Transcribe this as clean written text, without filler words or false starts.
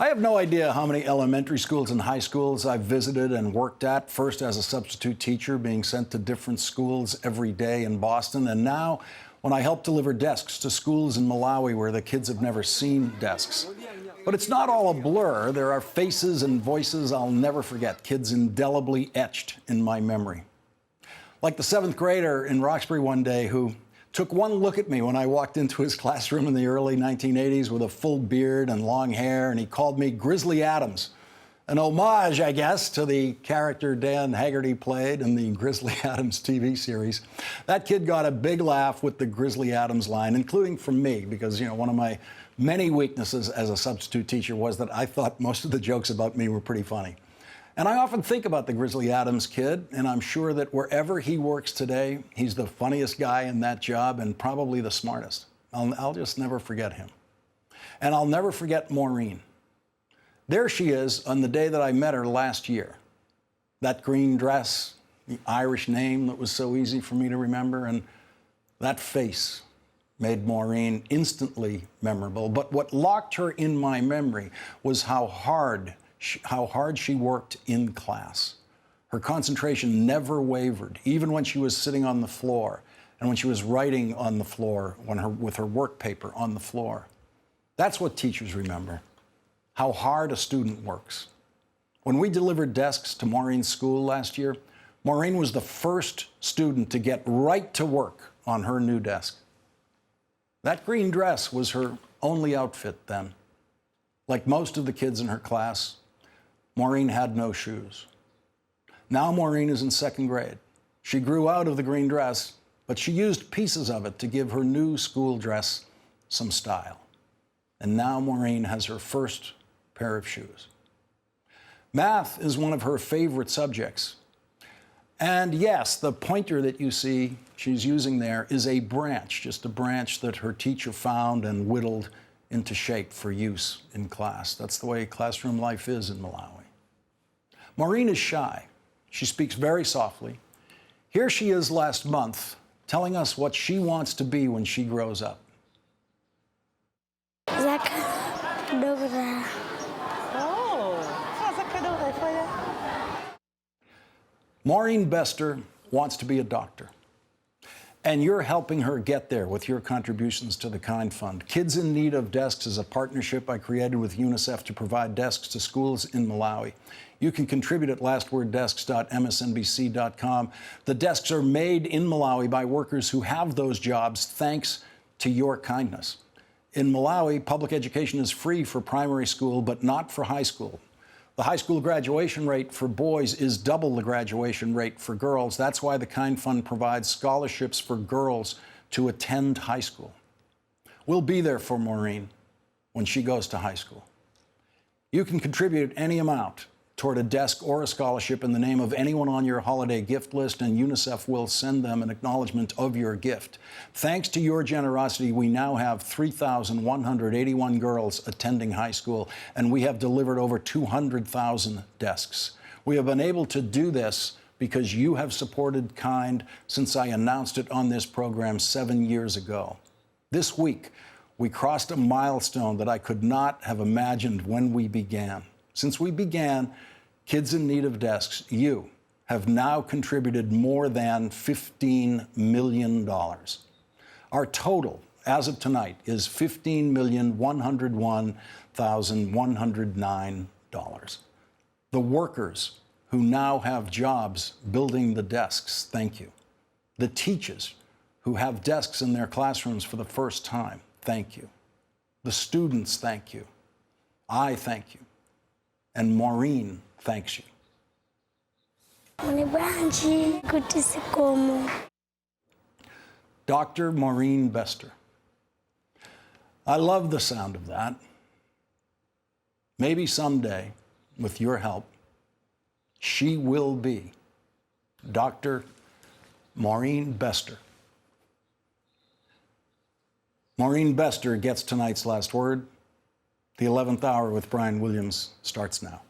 I have no idea how many elementary schools and high schools I've visited and worked at, first as a substitute teacher being sent to different schools every day in Boston, and now when I help deliver desks to schools in Malawi where the kids have never seen desks. But it's not all a blur. There are faces and voices I'll never forget, kids indelibly etched in my memory. Like the 7th grader in Roxbury one day who took one look at me when I walked into his classroom in the early 1980s with a full beard and long hair, and he called me Grizzly Adams, an homage, I guess, to the character Dan Haggerty played in the Grizzly Adams TV series. That kid got a big laugh with the Grizzly Adams line, including from me, because, one of my many weaknesses as a substitute teacher was that I thought most of the jokes about me were pretty funny. And I often think about the Grizzly Adams kid, and I'm sure that wherever he works today, he's the funniest guy in that job and probably the smartest. I'll just never forget him. And I'll never forget Maureen. There she is on the day that I met her last year. That green dress, the Irish name that was so easy for me to remember, and that face made Maureen instantly memorable. But what locked her in my memory was how hard she worked in class. Her concentration never wavered, even when she was sitting on the floor and when she was writing on the floor with her work paper on the floor. That's what teachers remember, how hard a student works. When we delivered desks to Maureen's school last year, Maureen was the first student to get right to work on her new desk. That green dress was her only outfit then. Like most of the kids in her class, Maureen had no shoes. Now Maureen is in 2nd grade. She grew out of the green dress, but she used pieces of it to give her new school dress some style. And now Maureen has her first pair of shoes. Math is one of her favorite subjects. And yes, the pointer that you see she's using there is a branch, just a branch that her teacher found and whittled into shape for use in class. That's the way classroom life is in Malawi. Maureen is shy. She speaks very softly. Here she is last month telling us what she wants to be when she grows up. Maureen Bester wants to be a doctor. And you're helping her get there with your contributions to the K.I.N.D Fund. Kids in Need of Desks is a partnership I created with UNICEF to provide desks to schools in Malawi. You can contribute at lastworddesks.msnbc.com. The desks are made in Malawi by workers who have those jobs thanks to your kindness. In Malawi, public education is free for primary school, but not for high school. The high school graduation rate for boys is double the graduation rate for girls. That's why the K.I.N.D Fund provides scholarships for girls to attend high school. We'll be there for Maureen when she goes to high school. You can contribute any amount toward a desk or a scholarship in the name of anyone on your holiday gift list, and UNICEF will send them an acknowledgement of your gift. Thanks to your generosity, we now have 3,181 girls attending high school, and we have delivered over 200,000 desks. We have been able to do this because you have supported K.I.N.D since I announced it on this program 7 years ago. This week, we crossed a milestone that I could not have imagined when we began. Since we began Kids in Need of Desks, you have now contributed more than $15 million. Our total, as of tonight, is $15,101,109. The workers who now have jobs building the desks, thank you. The teachers who have desks in their classrooms for the first time, thank you. The students, thank you. I thank you. And Maureen thanks you. Dr. Maureen Bester. I love the sound of that. Maybe someday, with your help, she will be Dr. Maureen Bester. Maureen Bester gets tonight's last word. The 11th hour with Brian Williams starts now.